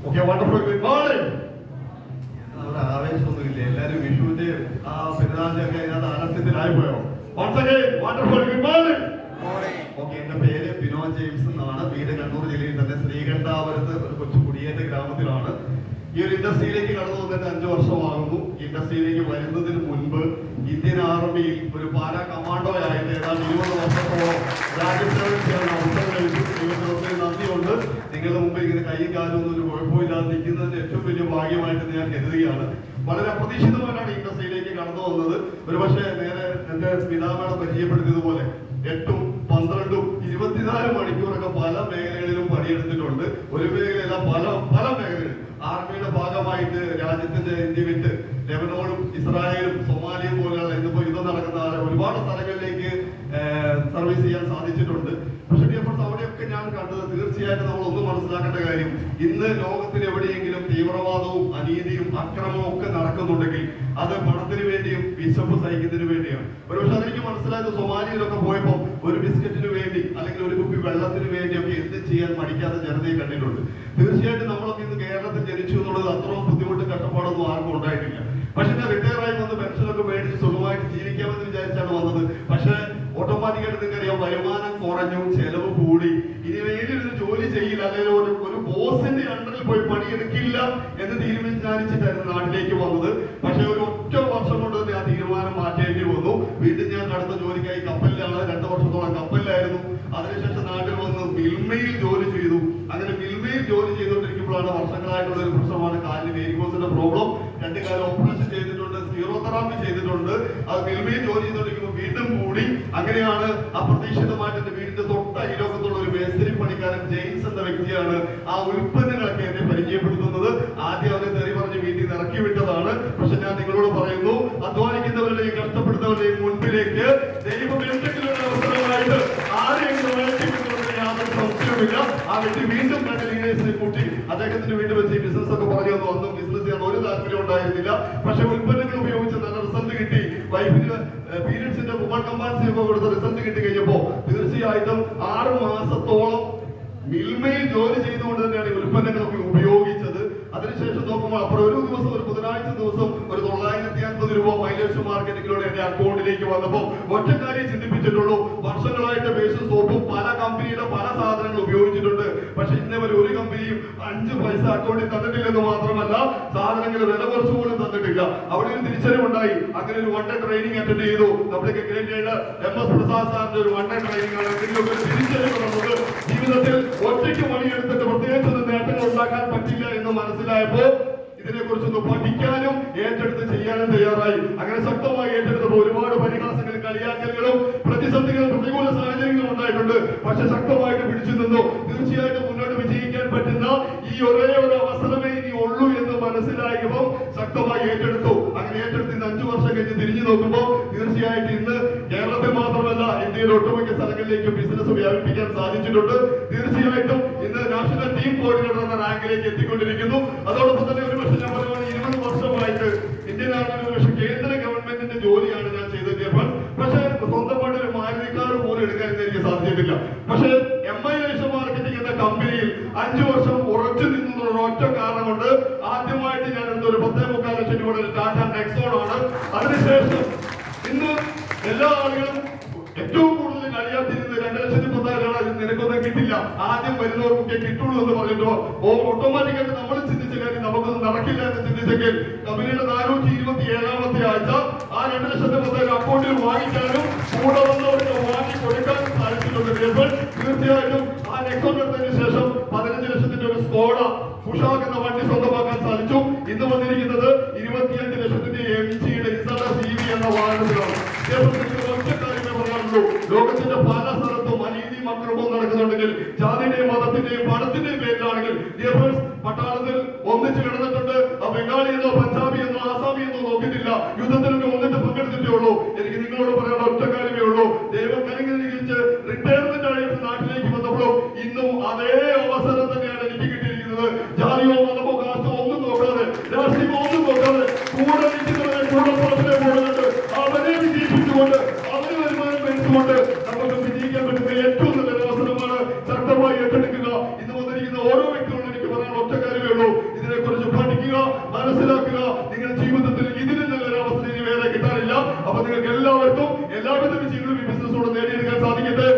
Okay, wonderful. Good morning. ആവേശമൊന്നുമില്ല, എല്ലാരും വിഷുവിന്റെ ആ പെരുന്നാളിന്റെ ഒക്കെ അതിനകത്ത് ആലസ്യത്തിലായി പോയോ? Once again, wonderful. Good morning. Okay, എന്റെ പേര് ബിനോയ് ജെയിംസ് എന്നാണ്. വീട് കണ്ണൂർ ജില്ലയിൽ തന്നെ ശ്രീകണ്ഠാപുരത്ത് ഒരു കൊച്ചു കുടിയേറ്റ ഗ്രാമത്തിലാണ്. ഈ ഒരു ഇൻഡസ്ട്രിയിലേക്ക് കടന്നു വന്നിട്ട് 5 വർഷമാകുന്നു. ഇൻഡസ്ട്രിയിലേക്ക് വരുന്നതിന് മുൻപ് ഇന്ത്യൻ ആർമിയിൽ ഒരു പാരാ കമാൻഡോ ആയിട്ട് ഏതാണ്ട് 20 വർഷത്തോളം രാജ്യസേവന ചെയ്യാൻ അവസരം ലഭിച്ചു. ദൈവത്തിന് നന്ദിയുണ്ട്. നിങ്ങളുടെ മുമ്പിൽ ഇങ്ങനെ കൈയും കാലും ഒന്നും ഒരു കുഴപ്പമില്ലാതെ നിൽക്കുന്നതിന് ഏറ്റവും വലിയ ഭാഗ്യമായിട്ട് ഞാൻ കരുതുകയാണ്. വളരെ അപ്രതീക്ഷിതമായിട്ടാണ് ഇൻഡസ്ട്രിയിലേക്ക് കടന്നു വന്നത്. ഒരുപക്ഷെ നേരെ എന്റെ പിതാമേടെ പരിചയപ്പെടുത്തിയതുപോലെ 8, 12, 24 മണിക്കൂറൊക്കെ പല മേഖലകളിലും പണിയെടുത്തിട്ടുണ്ട്. ഒരു മേഖലയല്ല, പല മേഖലകളിൽ ആർമിയുടെ ഭാഗമായിട്ട് രാജ്യത്തിന്റെ ഇന്ത്യ വിട്ട് ലെബനോണും ഇസ്രായേലും സൊമാലിയും പോലെയുള്ള ഇന്നിപ്പോ യുദ്ധം നടക്കുന്ന ഒരുപാട് സ്ഥലങ്ങളിലേക്ക് സർവീസ് ചെയ്യാൻ സാധിച്ചിട്ടുണ്ട്. പക്ഷെ അവിടെയൊക്കെ ഞാൻ കണ്ടത് തീർച്ചയായിട്ടും നമ്മൾ ഒന്നും മനസ്സിലാക്കേണ്ട കാര്യം, ഇന്ന് ലോകത്തിൽ എവിടെയെങ്കിലും തീവ്രവാദവും അനീതിയും അക്രമവും ഒക്കെ നടക്കുന്നുണ്ടെങ്കിൽ അത് പണത്തിന് വേണ്ടിയും വിശപ്പ് സഹിക്കുന്നതിന് വേണ്ടിയാണ്. ഒരുപക്ഷെ അതെനിക്ക് മനസ്സിലായത് സൊമാലിയിലൊക്കെ പോയപ്പോൾ ഒരു ബിസ്ക്കറ്റിന് വേണ്ടി അല്ലെങ്കിൽ ഒരു കുപ്പി വെള്ളത്തിന് വേണ്ടിയൊക്കെ എന്ത് ചെയ്യാൻ മടിക്കാത്ത ജനതയെ കണ്ടിട്ടുണ്ട്. തീർച്ചയായിട്ടും നമ്മളൊക്കെ ഇന്ന് കേരളത്തിൽ ജനിച്ചു എന്നുള്ളത് അത്രയും ബുദ്ധിമുട്ട് കഷ്ടപ്പാടൊന്നും ആർക്കും ഉണ്ടായിട്ടില്ല. പക്ഷെ ഞാൻ റിട്ടയർ ആയി വന്ന് പെൻഷനൊക്കെ മേടിച്ച് സുഖമായിട്ട് ജീവിക്കാമെന്ന് വിചാരിച്ചാണ് വന്നത്. പക്ഷെ ഓട്ടോമാറ്റിക്കായിട്ട് നിങ്ങൾക്കറിയാം, വരുമാനം കുറഞ്ഞു, ചെലവ് കൂടി. ഇനി വേണ്ടിയൊരു ജോലി ചെയ്യില്ല, അല്ലെങ്കിൽ ഒരു ബോസിന്റെ അണ്ടറിൽ പോയി പണിയെടുക്കില്ല എന്ന് തീരുമാനിച്ചിട്ടായിരുന്നു നാട്ടിലേക്ക് വന്നത്. പക്ഷെ ഒരു ഒറ്റ വർഷം കൊണ്ട് തന്നെ ആ തീരുമാനം മാറ്റേണ്ടി വന്നു. വീണ്ടും ഞാൻ അടുത്ത ജോലിക്കായി കപ്പലിലാണ്. 2 വർഷത്തോളം കപ്പലിലായിരുന്നു. അതിനുശേഷം നാട്ടിൽ വന്ന് മിൽമയിൽ ജോലി ചെയ്തു. അങ്ങനെ മിൽമയിൽ ജോലി ചെയ്തുകൊണ്ടിരിക്കുമ്പോഴാണ് വർഷങ്ങളായിട്ടുള്ള ഒരു പ്രശ്നമാണ് കാലിന് വേരിക്കോസിന്റെ പ്രോബ്ലം. 2 കാലം ഓപ്പറേഷൻ ചെയ്തിട്ടുണ്ട്, സീറോതെറാപ്പി ചെയ്തിട്ടുണ്ട്. അത് മിൽമയിൽ ജോലി ചെയ്തുകൊണ്ടിരിക്കുമ്പോൾ വീണ്ടും കൂടി. അങ്ങനെയാണ് അപ്രതീക്ഷിതമായിട്ട് എന്റെ വീടിന്റെ തൊട്ട അയലോകത്തുള്ള ഒരു മേസ്തിരി പണിക്കാരൻ ജെയിംസ് എന്ന വ്യക്തിയാണ് ആ ഉൽപ്പന്നങ്ങളൊക്കെ എന്നെ പരിചയപ്പെടുത്തുന്നത്. ആദ്യം അവരെ തെറി പറഞ്ഞ് വീട്ടിൽ നിന്ന് ഇറക്കി വിട്ടതാണ്. പക്ഷെ ഞാൻ നിങ്ങളോട് പറയുന്നു, അധ്വാനിക്കുന്നവരുടെയും കഷ്ടപ്പെടുന്നവരുടെയും മുൻപിലേക്ക് ദൈവം എന്തെങ്കിലും ഒരു അവസരമായിട്ട് ആരെങ്കിലും യാതൊരു സംശയവുമില്ല. ആ വ്യക്തി വീണ്ടും കണ്ട് ലീഡേഴ്സിനെ കൂട്ടി അദ്ദേഹത്തിന് വീണ്ടും വെച്ച് ഈ ബിസിനസ് ഒക്കെ പറഞ്ഞു തന്നു. അന്നും ബിസിനസ് ചെയ്യാൻ ഒരു താല്പര്യം ഉണ്ടായിരുന്നില്ല. പക്ഷെ ഉൽപ്പന്നങ്ങൾ ഉപയോഗിച്ച് നല്ല റിസൾട്ട് കിട്ടി. വൈഫിന് പീരിയഡ്സിന്റെ വുമൺ കമ്പാൻസി ഒക്കെ കൊടുത്ത റിസൾട്ട് കിട്ടി കഴിഞ്ഞപ്പോ തീർച്ചയായിട്ടും 6 മാസത്തോളം മിൽമയിൽ ജോലി ചെയ്തുകൊണ്ട് തന്നെയാണ് ഈ ഉൽപ്പന്നങ്ങളൊക്കെ ഉപയോഗിച്ചത്. അതിനുശേഷം നോക്കുമ്പോൾ അപ്പുറം ഒരു ദിവസം, ഒരു ബുധനാഴ്ച ദിവസം ഒരു 950 രൂപ മൈലേജ് മാർക്കറ്റിങ്ങിലൂടെ എന്റെ അക്കൗണ്ടിലേക്ക് വന്നപ്പോൾ ഒറ്റ കാര്യം ചിന്തിപ്പിച്ചിട്ടുള്ളൂ. വർഷങ്ങളായിട്ട് ബേസ് സോപ്പും പല കമ്പനിയുടെ പല സാധനങ്ങൾ ഉപയോഗിച്ചിട്ടുണ്ട്. പക്ഷെ ഇന്നേവരെ ഒരു കമ്പനിയും 5 പൈസ അക്കൗണ്ടിൽ തന്നിട്ടില്ലെന്ന് മാത്രമല്ല, സാധനങ്ങൾ വില കുറച്ചു പോലും തന്നിട്ടില്ല. അവിടെ ഒരു തിരിച്ചറിവുണ്ടായി. അങ്ങനെ ഒരു 1 ഡേ ട്രെയിനിങ് അറ്റൻഡ് ചെയ്തു. നമ്മുടെ ഗ്രേറ്റ് MS പ്രസാദ് സാറിന്റെ ഒരു 1 ഡേ ട്രെയിനിങ് ആണ്. എന്തെങ്കിലും ഒരു തിരിച്ചറിവ് തന്നത്. ജീവിതത്തിൽ ഒറ്റയ്ക്ക് പണിയെടുത്തിട്ട് പ്രത്യേകിച്ച് നേട്ടങ്ങൾ ഉണ്ടാക്കാൻ പറ്റില്ല എന്ന് മനസ്സിലായപ്പോ ഇതിനെ കുറിച്ചൊന്ന് പഠിക്കാനും ഏറ്റെടുത്ത് ചെയ്യാനും തയ്യാറായി. അങ്ങനെ ശക്തമായി ഏറ്റെടുത്തപ്പോൾ ഒരുപാട് പരിഹാസങ്ങളും കളിയാക്കലുകളും പ്രതിസന്ധികളും പ്രതികൂല സാഹചര്യങ്ങളും ഉണ്ടായിട്ടുണ്ട്. പക്ഷെ ശക്തമായിട്ട് പിടിച്ചു നിന്നു. തീർച്ചയായിട്ടും മുന്നോട്ട് വിജയിക്കാൻ പറ്റുന്ന ഈ ഒരേ ഒരു അവസരമേ ഇനി ഉള്ളൂ എന്ന് മനസ്സിലായപ്പോൾ ശക്തമായി ഏറ്റെടുത്തു. അങ്ങനെ ഏറ്റെടുത്ത് ഇന്ന് 5 വർഷം കഴിഞ്ഞ് തിരിഞ്ഞു നോക്കുമ്പോൾ തീർച്ചയായിട്ടും ഇന്ന് കേരളത്തിൽ മാത്രമല്ല ഇന്ത്യയുടെ ഒട്ടുമിക്ക സ്ഥലങ്ങളിലേക്ക് ബിസിനസ് വ്യാപിപ്പിക്കാൻ സാധിച്ചിട്ടുണ്ട്. തീർച്ചയായിട്ടും ഇന്ന് നാഷണൽ ടീം കോർഡിനേറ്റർ എന്ന റാങ്കിലേക്ക് എത്തിക്കൊണ്ടിരിക്കുന്നു. അതോടൊപ്പം തന്നെ ഒരു പക്ഷേ ഞാൻ പറയുന്നത് 20 വർഷമായിട്ട് ഇന്ത്യൻ ആർമിയിൽ പക്ഷേ കേന്ദ്ര ഗവൺമെന്റിന്റെ ജോലിയാണ് ഞാൻ ചെയ്തിട്ടുള്ളത്. പക്ഷേ സ്വന്തമായിട്ട് ഒരു മാരുതി കാർ പോലും എടുക്കാൻ എനിക്ക് സാധിച്ചിട്ടില്ല. പക്ഷേ MI മാർക്കറ്റിംഗ് എന്ന കമ്പനിയിൽ 5 വർഷം ഉറച്ചു നിന്നുള്ള ഒറ്റ കാരണം കൊണ്ട് ആദ്യമായിട്ട് ഞാൻ ഒരു 10.25 ലക്ഷം രൂപയുടെ ടാറ്റ നെക്സോൺ ആണ്. അതിനുശേഷം ഇന്ന് എല്ലാ ആളുകളും ഏറ്റവും കൂടുതൽ കളിയാത്തിരുന്നത് 2,10,000 നിനക്കൊന്നും കിട്ടില്ല, ആദ്യം വരുന്നവർക്കൊക്കെ കിട്ടുള്ളൂ എന്ന് പറഞ്ഞിട്ടോ ഓട്ടോമാറ്റിക്കായിട്ട് നമ്മൾ ചിന്തിച്ച കാര്യം നമുക്കൊന്നും നടക്കില്ല എന്ന് ചിന്തിച്ചെങ്കിൽ കമ്പനിയുടെ 427ാമത്തെ ആഴ്ച ആ 2,10,000 അക്കൗണ്ടിൽ വാങ്ങിക്കാനും കൂടെ വന്നവർക്ക് വാങ്ങി കൊടുക്കാനും സാധിച്ചിട്ടുണ്ട്. തീർച്ചയായിട്ടും ആ നെക്സോൺ എടുത്തതിന് ശേഷം 15 ലക്ഷത്തിന്റെ ഒരു സ്കോഡ ഫുഷാക്ക് എന്ന വണ്ടി സ്വന്തമാക്കാൻ സാധിച്ചു. ഇന്ന് വന്നിരിക്കുന്നത് 25 ലക്ഷത്തിന്റെ MGയുടെ ഇസഡ CV എന്ന വാഹനത്തിലാണ്. ലോകത്തിന്റെ പല സ്ഥലത്തും അനീതിയും അക്രമവും നടക്കുന്നുണ്ടെങ്കിൽ ജാതിയുടെയും മതത്തിന്റെയും പണത്തിന്റെയും പേരിലാണെങ്കിൽ പട്ടാളത്തിൽ ഒന്നിച്ച് കിടന്നിട്ടുണ്ട്. ആ ബംഗാളി എന്നോ പഞ്ചാബി എന്നോ ആസാമി എന്നോ നോക്കിയിട്ടില്ല. യുദ്ധത്തിനൊക്കെ ഒന്നിട്ട് പങ്കെടുത്തിട്ടേ ഉള്ളൂ. എനിക്ക് നിങ്ങളോട് പറയാനുള്ള ഒറ്റ കാര്യമേ ഉള്ളൂ. ദൈവം കനികരിച്ച് റിട്ടയർമെന്റ് ആയിട്ട് നാട്ടിലേക്ക് വന്നപ്പോഴും ഇന്നും അതേ അവസരം തന്നെയാണ് എനിക്ക് കിട്ടിയിരിക്കുന്നത്. ജാതിയോ മതമോ കാസ്റ്റോ ഒന്നും നോക്കാതെ, രാഷ്ട്രീയമോ ഒന്നും നോക്കാതെ കൂടെ നിൽക്കുന്നവരെ കൂടെ പോകുന്നുണ്ട്. അവരെ വിജയിപ്പിച്ചുകൊണ്ട് അവര് വരുമാനം വെച്ചുകൊണ്ട് നമുക്ക് വിജയിക്കാൻ പറ്റുന്ന ഏറ്റവും നല്ലൊരു അവസരമാണ്. ശക്തമായി ഏറ്റെടുക്കുക. ഇന്ന് വന്നിരിക്കുന്ന ഓരോ വ്യക്തികളും എനിക്ക് പറയാൻ ഒറ്റ കാര്യമേ ഉള്ളൂ. നിങ്ങൾക്ക് എല്ലാവർക്കും എല്ലാവിധ വിജയങ്ങളും ഈ ബിസിനസ്സോട് നേടിയെടുക്കാൻ സാധിക്കട്ടെ.